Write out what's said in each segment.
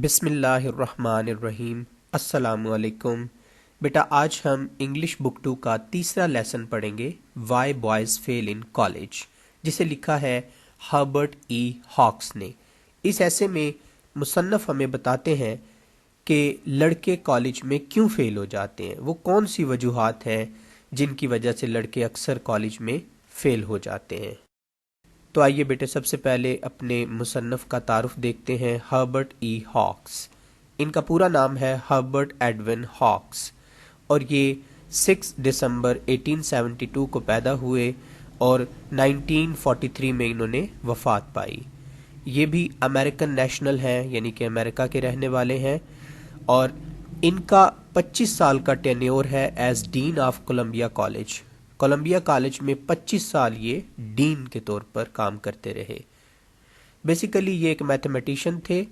بسم اللہ الرحمن الرحیم۔ السلام علیکم بیٹا، آج ہم انگلش بک 2 کا تیسرا لیسن پڑھیں گے، why boys fail in college, جسے لکھا ہے ہربرٹ ای ہاکس نے۔ اس ایسے میں مصنف ہمیں بتاتے ہیں کہ لڑکے کالج میں کیوں فیل ہو جاتے ہیں، وہ کون سی وجوہات ہیں جن کی وجہ سے لڑکے اکثر کالج میں فیل ہو جاتے ہیں۔ تو آئیے بیٹے، سب سے پہلے اپنے مصنف کا تعارف دیکھتے ہیں، ہربرٹ ای ہاکس۔ ان کا پورا نام ہے ہربرٹ ایڈون ہاکس، اور یہ 6 دسمبر 1872 کو پیدا ہوئے اور 1943 میں انہوں نے وفات پائی۔ یہ بھی امریکن نیشنل ہیں، یعنی کہ امریکہ کے رہنے والے ہیں، اور ان کا 25 سال کا ٹینیور ہے as dean of Columbia college. Columbia college میں 25 سال یہ ڈین کے طور پر کام کرتے رہے۔ بیسیکلی یہ ایک میتھمیٹیشین تھے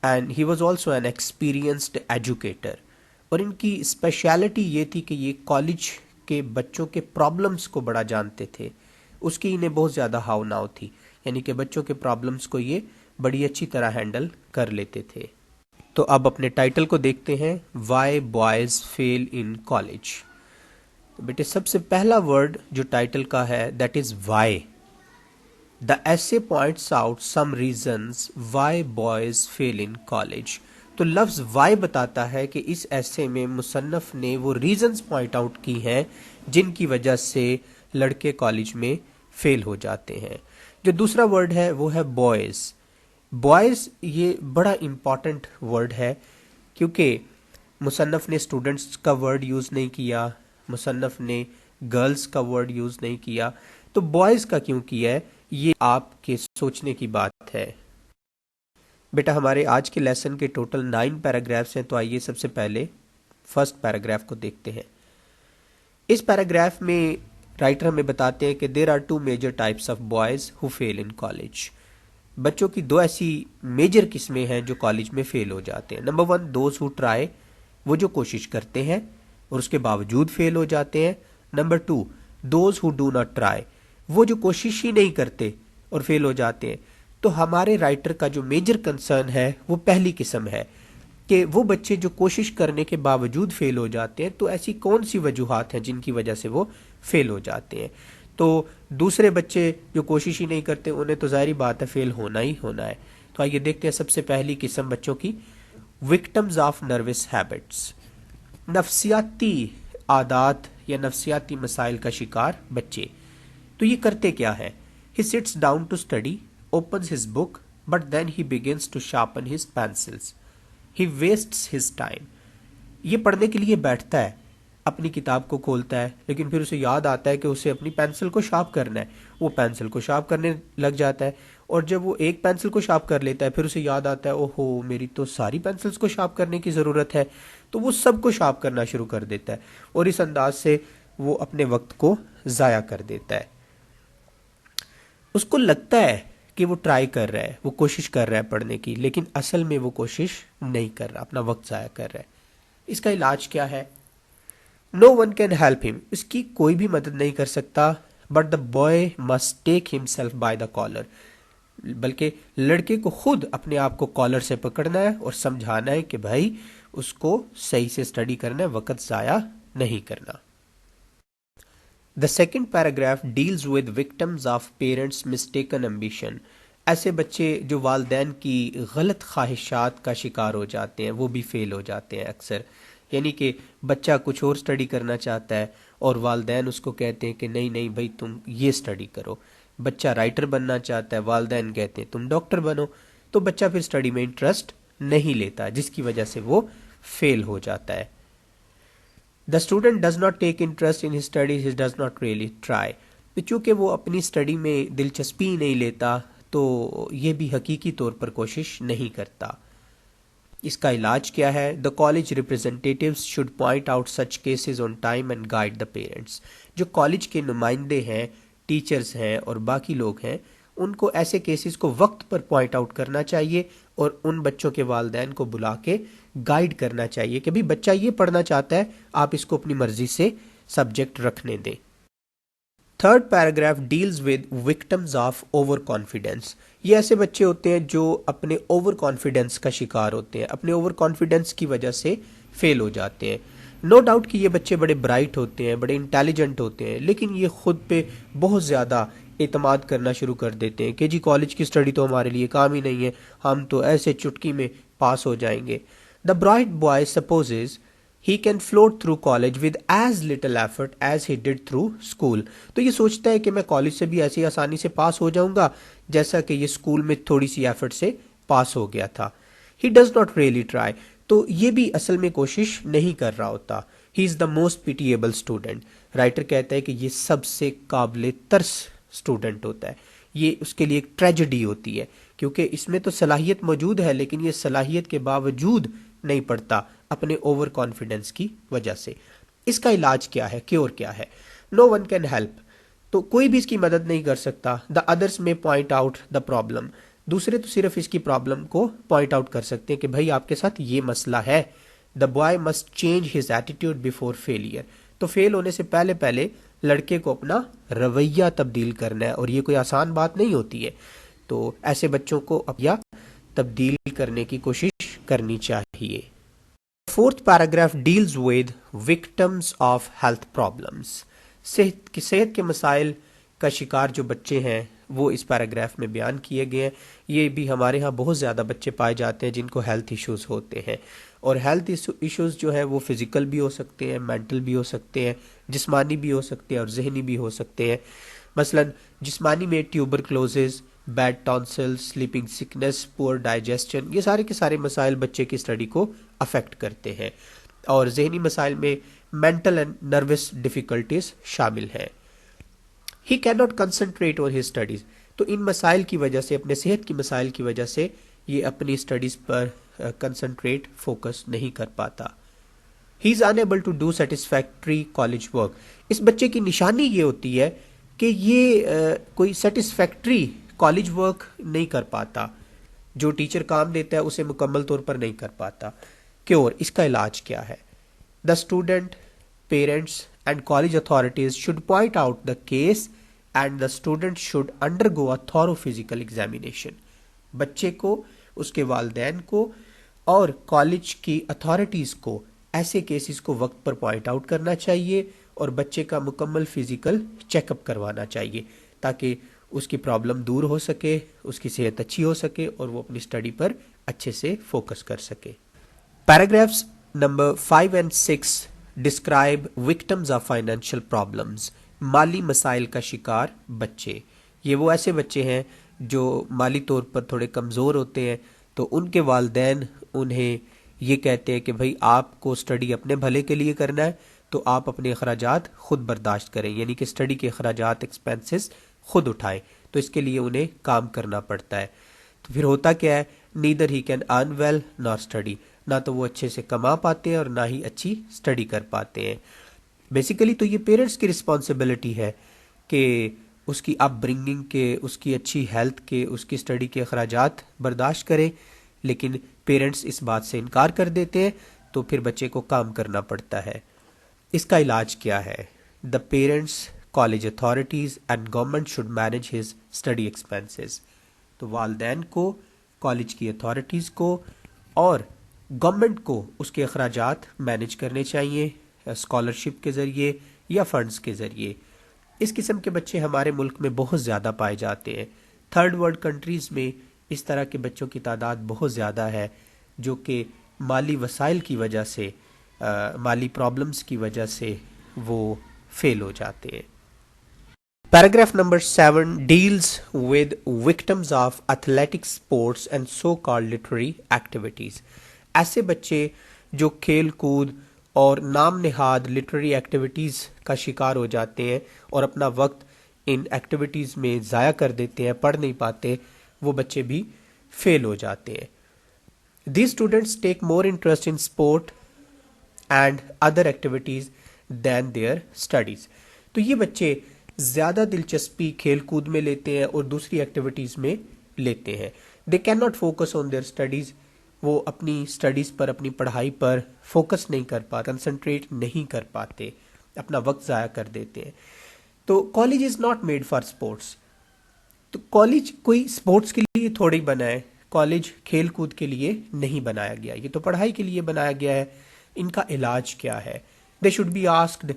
and he was also an experienced educator, اور ان کی اسپیشلٹی یہ تھی کہ یہ کالج کے بچوں کے پرابلمس کو بڑا جانتے تھے۔ اس کی انہیں بہت زیادہ ہاؤ ناؤ تھی، یعنی کہ بچوں کے پرابلمس کو یہ بڑی اچھی طرح ہینڈل کر لیتے تھے۔ تو اب اپنے ٹائٹل کو دیکھتے ہیں، why boys fail in college. بیٹے سب سے پہلا ورڈ جو ٹائٹل کا ہے that is why. The essay points out some reasons why boys fail in college. تو لفظ وائی بتاتا ہے کہ اس ایسے میں مصنف نے وہ ریزنز پوائنٹ آؤٹ کی ہیں جن کی وجہ سے لڑکے کالج میں فیل ہو جاتے ہیں۔ جو دوسرا ورڈ ہے وہ ہے بوائز۔ بوائز یہ بڑا امپورٹنٹ ورڈ ہے، کیونکہ مصنف نے اسٹوڈنٹس کا ورڈ یوز نہیں کیا، مصنف نے گرلز کا ورڈ یوز نہیں کیا، تو بوائز کا کیوں کیا ہے، یہ آپ کے سوچنے کی بات ہے۔ بیٹا ہمارے آج کے لیسن کے ٹوٹل 9 پیراگرافس ہیں، تو آئیے سب سے پہلے فرسٹ پیراگراف کو دیکھتے ہیں۔ اس پیراگراف میں رائٹر ہمیں بتاتے ہیں کہ there are 2 major types of boys who fail in college. بچوں کی 2 ایسی میجر قسمیں ہیں جو کالج میں فیل ہو جاتے ہیں۔ نمبر 1 دوز ہو ٹرائی، وہ جو کوشش کرتے ہیں اور اس کے باوجود فیل ہو جاتے ہیں۔ Number 2 those who do not try, وہ جو کوشش ہی نہیں کرتے اور فیل ہو جاتے ہیں۔ تو ہمارے رائٹر کا جو میجر کنسرن ہے وہ پہلی قسم ہے کہ وہ بچے جو کوشش کرنے کے باوجود فیل ہو جاتے ہیں، تو ایسی کون سی وجوہات ہیں جن کی وجہ سے وہ فیل ہو جاتے ہیں۔ تو دوسرے بچے جو کوشش ہی نہیں کرتے انہیں تو ظاہری بات ہے فیل ہونا ہی ہونا ہے۔ تو آئیے دیکھتے ہیں سب سے پہلی قسم بچوں کی، وکٹمز آف نروس ہیبٹس، نفسیاتی عادات یا نفسیاتی مسائل کا شکار بچے۔ تو یہ کرتے کیا ہے؟ He sits down to study, opens his book, but then he begins to sharpen his pencils. He wastes his time. یہ پڑھنے کے لیے بیٹھتا ہے، اپنی کتاب کو کھولتا ہے، لیکن پھر اسے یاد آتا ہے کہ اسے اپنی پینسل کو شارپ کرنا ہے۔ وہ پینسل کو شارپ کرنے لگ جاتا ہے، اور جب وہ ایک پینسل کو شارپ کر لیتا ہے پھر اسے یاد آتا ہے اوہو میری تو ساری پینسلز کو شارپ کرنے کی ضرورت ہے، تو وہ سب کو شارپ کرنا شروع کر دیتا ہے، اور اس انداز سے وہ اپنے وقت کو ضائع کر دیتا ہے۔ اس کو لگتا ہے کہ وہ ٹرائی کر رہا ہے، وہ کوشش کر رہا ہے پڑھنے کی، لیکن اصل میں وہ کوشش نہیں کر رہا، اپنا وقت ضائع کر رہا ہے۔ اس کا علاج کیا ہے؟ نو ون کین ہیلپ ہم، اس کی کوئی بھی مدد نہیں کر سکتا، but the boy must take ہم سیلف بائی دا کالر، بلکہ لڑکے کو خود اپنے آپ کو کالر سے پکڑنا ہے اور سمجھانا ہے کہ بھائی اس کو صحیح سے اسٹڈی کرنا ہے، وقت ضائع نہیں کرنا۔ The second paragraph deals with victims of parents' mistaken ambition. ایسے بچے جو والدین کی غلط خواہشات کا شکار ہو جاتے ہیں، وہ بھی فیل ہو جاتے ہیں اکثر۔ یعنی کہ بچہ کچھ اور اسٹڈی کرنا چاہتا ہے اور والدین اس کو کہتے ہیں کہ نہیں نہیں بھائی تم یہ اسٹڈی کرو۔ بچہ رائٹر بننا چاہتا ہے، والدین کہتے ہیں تم ڈاکٹر بنو، تو بچہ پھر اسٹڈی میں انٹرسٹ نہیں لیتا، جس کی وجہ سے وہ فیل ہو جاتا ہے۔ The student does not take interest in his studies, he does not really try. تو چونکہ وہ اپنی اسٹڈی میں دلچسپی نہیں لیتا تو یہ بھی حقیقی طور پر کوشش نہیں کرتا۔ اس کا علاج کیا ہے؟ The college representatives should point out such cases on time and guide the parents. جو کالج کے نمائندے ہیں، ٹیچرز ہیں اور باقی لوگ ہیں، ان کو ایسے کیسز کو وقت پر پوائنٹ آؤٹ کرنا چاہیے اور ان بچوں کے والدین کو بلا کے گائیڈ کرنا چاہیے کہ بھی بچہ یہ پڑھنا چاہتا ہے، آپ اس کو اپنی مرضی سے سبجیکٹ رکھنے دیں۔ Third paragraph deals with victims of over confidence. یہ ایسے بچے ہوتے ہیں جو اپنے اوور کانفیڈینس کا شکار ہوتے ہیں، اپنے اوور کانفیڈینس کی وجہ سے فیل ہو جاتے ہیں. نو ڈاؤٹ کہ یہ بچے بڑے برائٹ ہوتے ہیں، بڑے انٹیلیجنٹ ہوتے ہیں، لیکن یہ خود پہ بہت زیادہ اعتماد کرنا شروع کر دیتے ہیں کہ جی کالج کی اسٹڈی تو ہمارے لیے کام ہی نہیں ہے، ہم تو ایسے چٹکی میں پاس ہو جائیں گے. The bright boy supposes he can float through college with as little effort as he did through school. تو یہ سوچتا ہے کہ میں کالج سے بھی ایسی آسانی سے پاس ہو جاؤں گا جیسا کہ یہ اسکول میں تھوڑی سی ایفرٹ سے پاس ہو گیا تھا. he does not really try. تو یہ بھی اصل میں کوشش نہیں کر رہا ہوتا. he is the most pitiable student. Writer کہتا ہے کہ یہ سب سے قابل ترس اسٹوڈنٹ ہوتا ہے، یہ اس کے لیے ایک ٹریجڈی ہوتی ہے کیونکہ اس میں تو صلاحیت موجود ہے لیکن یہ صلاحیت کے باوجود نہیں پڑھتا اپنے اوور کانفیڈنس کی وجہ سے. اس کا علاج کیا ہے، کیور کیا ہے؟ نو ون کین ہیلپ. تو کوئی بھی اس کی مدد نہیں کر سکتا. دا ادرس میں پوائنٹ آؤٹ دا پرابلم. دوسرے تو صرف اس کی پرابلم کو پوائنٹ آؤٹ کر سکتے ہیں کہ بھائی آپ کے ساتھ یہ مسئلہ ہے. The boy must change his attitude before failure. تو فیل ہونے سے پہلے لڑکے کو اپنا رویہ تبدیل کرنا ہے اور یہ کوئی آسان بات نہیں ہوتی ہے. تو ایسے بچوں کو اپنا تبدیل کرنے کی کوشش کرنی چاہیے. Fourth paragraph deals with victims of health problems. صحت کے مسائل کا شکار جو بچے ہیں وہ اس پیراگراف میں بیان کیے گئے ہیں. یہ بھی ہمارے ہاں بہت زیادہ بچے پائے جاتے ہیں جن کو ہیلتھ ایشوز ہوتے ہیں، اور ہیلتھ ایشوز جو ہے وہ فزیکل بھی ہو سکتے ہیں، مینٹل بھی ہو سکتے ہیں، جسمانی بھی ہو سکتے ہیں اور ذہنی بھی ہو سکتے ہیں. مثلا جسمانی میں ٹیوبرکلوزز، بیڈ ٹانسل، سلیپنگ سکنس، پور ڈائجسشن، یہ سارے کے سارے مسائل بچے کی اسٹڈی کو افیکٹ کرتے ہیں. اور ذہنی مسائل میں مینٹل اینڈ نروس ڈیفیکلٹیز شامل ہیں. He can not concentrate on his studies. تو ان مسائل کی وجہ سے، اپنے صحت کی مسائل کی وجہ سے یہ اپنی اسٹڈیز پر کنسنٹریٹ، فوکس نہیں کر پاتا. He is unable to do satisfactory college work. اس بچے کی نشانی یہ ہوتی ہے کہ یہ کوئی سیٹسفیکٹری کالج ورک نہیں کر پاتا، جو ٹیچر کام دیتا ہے اسے مکمل طور پر نہیں کر پاتا. کیور، اس کا علاج کیا ہے؟ The student, parents and college authorities should point out the case and the student should under go a thorough physical examination. بچے کو، اس کے والدین کو اور کالج کی اتھارٹیز کو ایسے کیسز کو وقت پر پوائنٹ آؤٹ کرنا چاہیے اور بچے کا مکمل فزیکل چیک اپ کروانا چاہیے تاکہ اس کی پرابلم دور ہو سکے، اس کی صحت اچھی ہو سکے اور وہ اپنی اسٹڈی پر اچھے سے فوکس کر سکے. Paragraphs number 5 and 6 describe victims of financial problems. مالی مسائل کا شکار بچے. یہ وہ ایسے بچے ہیں جو مالی طور پر تھوڑے کمزور ہوتے ہیں، تو ان کے والدین انہیں یہ کہتے ہیں کہ بھائی آپ کو اسٹڈی اپنے بھلے کے لیے کرنا ہے تو آپ اپنے اخراجات خود برداشت کریں، یعنی کہ اسٹڈی کے اخراجات، ایکسپینسز خود اٹھائیں. تو اس کے لیے انہیں کام کرنا پڑتا ہے. تو پھر ہوتا کیا ہے؟ Neither he can earn well nor study. نہ تو وہ اچھے سے کما پاتے ہیں اور نہ ہی اچھی اسٹڈی کر پاتے ہیں. بیسیکلی تو یہ پیرنٹس کی رسپانسبلٹی ہے کہ اس کی اپ برنگنگ کے، اس کی اچھی ہیلتھ کے، اس کی اسٹڈی کے اخراجات برداشت کرے، لیکن پیرنٹس اس بات سے انکار کر دیتے ہیں تو پھر بچے کو کام کرنا پڑتا ہے. اس کا علاج کیا ہے؟ The parents, college authorities and government should manage his study expenses. تو والدین کو، کالج کی اتھارٹیز کو اور گورنمنٹ کو اس کے اخراجات مینیج کرنے چاہیے، اسکالرشپ کے ذریعے یا فنڈز کے ذریعے. اس قسم کے بچے ہمارے ملک میں بہت زیادہ پائے جاتے ہیں. تھرڈ ورلڈ کنٹریز میں اس طرح کے بچوں کی تعداد بہت زیادہ ہے جو کہ مالی وسائل کی وجہ سے، مالی پرابلمز کی وجہ سے وہ فیل ہو جاتے ہیں. Paragraph number 7 deals with victims of athletic sports and so called literary activities. ایسے بچے جو کھیل کود اور نام نہاد لٹریری ایکٹیویٹیز کا شکار ہو جاتے ہیں اور اپنا وقت ان ایکٹیویٹیز میں ضائع کر دیتے ہیں، پڑھ نہیں پاتے، وہ بچے بھی فیل ہو جاتے ہیں. These students take more interest in sport and other activities than their studies. تو یہ بچے زیادہ دلچسپی کھیل کود میں لیتے ہیں اور دوسری ایکٹیویٹیز میں لیتے ہیں. They cannot focus on their studies. وہ اپنی اسٹڈیز پر، اپنی پڑھائی پر فوکس نہیں کر پاتے، کنسنٹریٹ نہیں کر پاتے، اپنا وقت ضائع کر دیتے ہیں. تو college is not made for sports. تو کالج کوئی اسپورٹس کے لیے تھوڑی بنا ہے، کالج کھیل کود کے لیے نہیں بنایا گیا، یہ تو پڑھائی کے لیے بنایا گیا ہے. ان کا علاج کیا ہے؟ They should be asked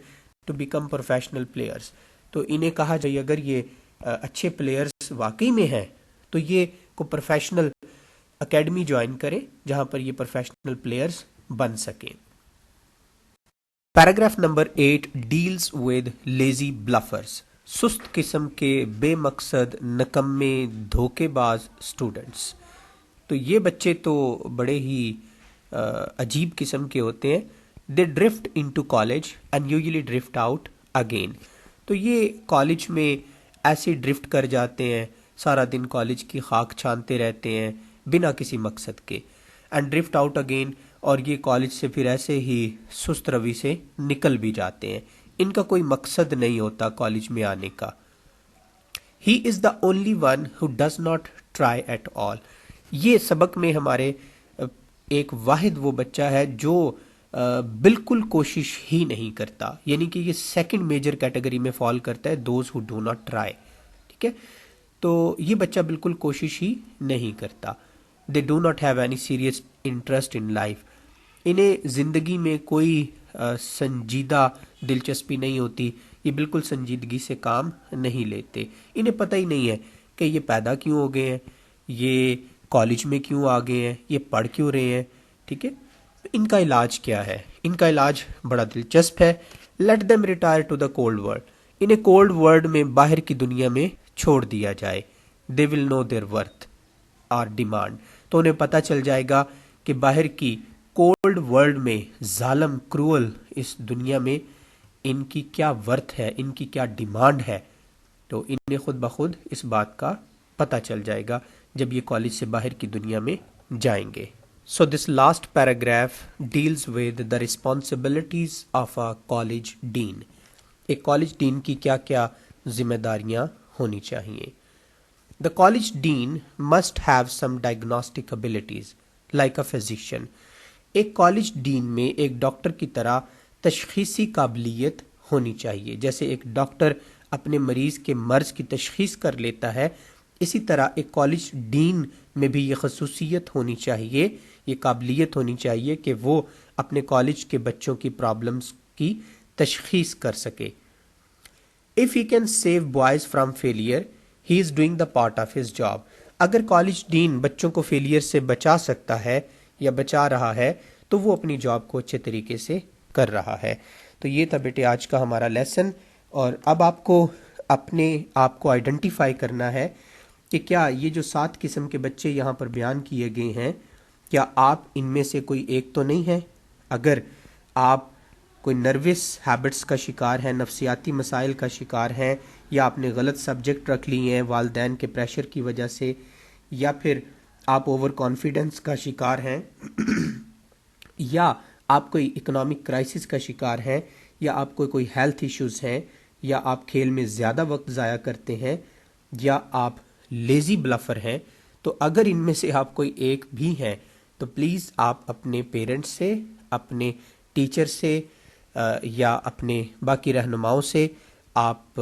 to become professional players. تو انہیں کہا جائے اگر یہ اچھے پلیئرس واقعی میں ہیں تو یہ کو پروفیشنل اکیڈمی جوائن کرے جہاں پر یہ پروفیشنل پلیئرس بن سکیں. Paragraph number 8 deals with lazy bluffers. سست قسم کے بے مقصد نکمے دھوکے باز اسٹوڈنٹس. تو یہ بچے تو بڑے ہی عجیب قسم کے ہوتے ہیں. They drift into college and usually drift out again. تو یہ کالج میں ایسے ڈرفٹ کر جاتے ہیں، سارا دن کالج کی خاک چھانتے رہتے ہیں بنا کسی مقصد کے. اینڈ ڈرفٹ آؤٹ اگین، اور یہ کالج سے پھر ایسے ہی سست روی سے نکل بھی جاتے ہیں. ان کا کوئی مقصد نہیں ہوتا کالج میں آنے کا. He is the only one who does not try at all. یہ سبق میں ہمارے ایک واحد وہ بچہ ہے جو بالکل کوشش ہی نہیں کرتا، یعنی کہ یہ سیکنڈ میجر کیٹیگری میں فال کرتا ہے، those who do not try. ٹھیک ہے، تو یہ بچہ بالکل کوشش ہی نہیں کرتا. They do not have any serious interest in life. انہیں زندگی میں کوئی سنجیدہ دلچسپی نہیں ہوتی، یہ بالکل سنجیدگی سے کام نہیں لیتے. انہیں پتہ ہی نہیں ہے کہ یہ پیدا کیوں ہو گئے ہیں، یہ کالج میں کیوں آ گئے ہیں، یہ پڑھ کیوں رہے ہیں. ٹھیک ہے، ان کا علاج کیا ہے؟ ان کا علاج بڑا دلچسپ ہے. Let them retire to the cold world. انہیں کولڈ ورلڈ میں، باہر کی دنیا میں چھوڑ دیا جائے. They will know their worth اور ڈیمانڈ. تو انہیں پتہ چل جائے گا کہ باہر کی کولڈ ورلڈ میں، ظالم کرول اس دنیا میں ان کی کیا ورتھ ہے، ان کی کیا ڈیمانڈ ہے. تو انہیں خود بخود اس بات کا پتہ چل جائے گا جب یہ کالج سے باہر کی دنیا میں جائیں گے. So this last paragraph deals with the responsibilities of a college dean. ایک کالج ڈین کی کیا کیا ذمہ داریاں ہونی چاہیے. The college dean must have some diagnostic abilities like a physician. ایک کالج ڈین میں ایک ڈاکٹر کی طرح تشخیصی قابلیت ہونی چاہیے. جیسے ایک ڈاکٹر اپنے مریض کے مرض کی تشخیص کر لیتا ہے، اسی طرح ایک کالج ڈین میں بھی یہ خصوصیت ہونی چاہیے، یہ قابلیت ہونی چاہیے کہ وہ اپنے کالج کے بچوں کی پرابلمس کی تشخیص کر سکے. If he can save boys from failure, he is doing the part of his job. اگر کالج ڈین بچوں کو فیلئر سے بچا سکتا ہے یا بچا رہا ہے تو وہ اپنی جاب کو اچھے طریقے سے کر رہا ہے. تو یہ تھا بیٹے آج کا ہمارا لیسن. اور اب آپ کو اپنے آپ کو آئیڈینٹیفائی کرنا ہے کہ کیا یہ جو 7 قسم کے بچے یہاں پر بیان کیے گئے ہیں، کیا آپ ان میں سے کوئی ایک تو نہیں ہے؟ اگر آپ کوئی نروس ہیبٹس کا شکار ہیں، نفسیاتی مسائل کا شکار ہیں، یا آپ نے غلط سبجیکٹ رکھ لی ہیں والدین کے پریشر کی وجہ سے، یا پھر آپ اوور کانفیڈنس کا شکار ہیں، یا آپ کوئی اکنامک کرائسس کا شکار ہیں، یا آپ کو کوئی ہیلتھ ایشوز ہیں، یا آپ کھیل میں زیادہ وقت ضائع کرتے ہیں، یا آپ لیزی بلفر ہیں، تو اگر ان میں سے آپ کوئی ایک بھی ہیں تو پلیز آپ اپنے پیرنٹس سے، اپنے ٹیچر سے یا اپنے باقی رہنماؤں سے آپ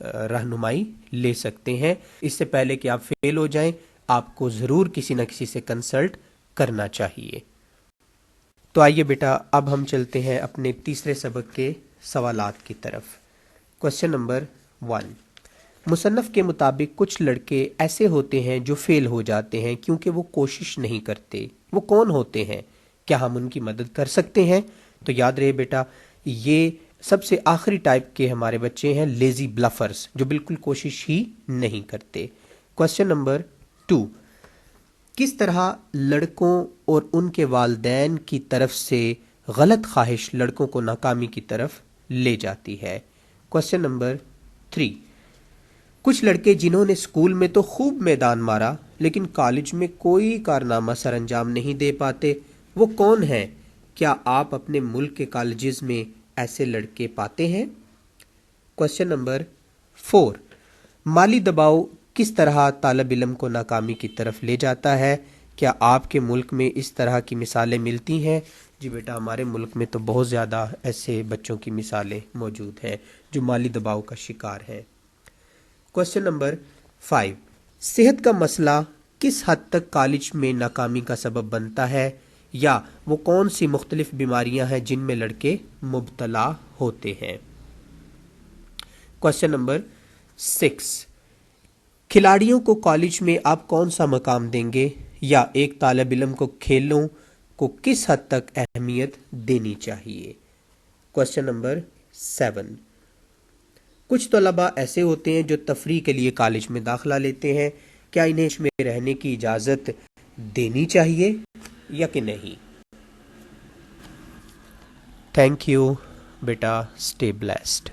رہنمائی لے سکتے ہیں. اس سے پہلے کہ آپ فیل ہو جائیں آپ کو ضرور کسی نہ کسی سے کنسلٹ کرنا چاہیے. تو آئیے بیٹا اب ہم چلتے ہیں اپنے تیسرے سبق کے سوالات کی طرف. Question number 1. مصنف کے مطابق کچھ لڑکے ایسے ہوتے ہیں جو فیل ہو جاتے ہیں کیونکہ وہ کوشش نہیں کرتے. وہ کون ہوتے ہیں؟ کیا ہم ان کی مدد کر سکتے ہیں؟ تو یاد رہے بیٹا یہ سب سے آخری ٹائپ کے ہمارے بچے ہیں لیزی بلفرز، جو بالکل کوشش ہی نہیں کرتے. Question number 2. کس طرح لڑکوں اور ان کے والدین کی طرف سے غلط خواہش لڑکوں کو ناکامی کی طرف لے جاتی ہے؟ Question number 3. کچھ لڑکے جنہوں نے اسکول میں تو خوب میدان مارا لیکن کالج میں کوئی کارنامہ سر انجام نہیں دے پاتے، وہ کون ہیں؟ کیا آپ اپنے ملک کے کالجز میں ایسے لڑکے پاتے ہیں؟ Question number 4. مالی دباؤ کس طرح طالب علم کو ناکامی کی طرف لے جاتا ہے؟ کیا آپ کے ملک میں اس طرح کی مثالیں ملتی ہیں؟ جی بیٹا، ہمارے ملک میں تو بہت زیادہ ایسے بچوں کی مثالیں موجود ہیں جو مالی دباؤ کا شکار ہیں۔ کوشچن نمبر 5، صحت کا مسئلہ کس حد تک کالج میں ناکامی کا سبب بنتا ہے، یا وہ کون سی مختلف بیماریاں ہیں جن میں لڑکے مبتلا ہوتے ہیں؟ کوشچن نمبر 6، کھلاڑیوں کو کالج میں آپ کون سا مقام دیں گے، یا ایک طالب علم کو کھیلوں کو کس حد تک اہمیت دینی چاہیے؟ کوشچن نمبر 7، کچھ طلباء ایسے ہوتے ہیں جو تفریح کے لیے کالج میں داخلہ لیتے ہیں، کیا انہیں اس میں رہنے کی اجازت دینی چاہیے یا کہ نہیں؟ Thank you beta, stay blessed.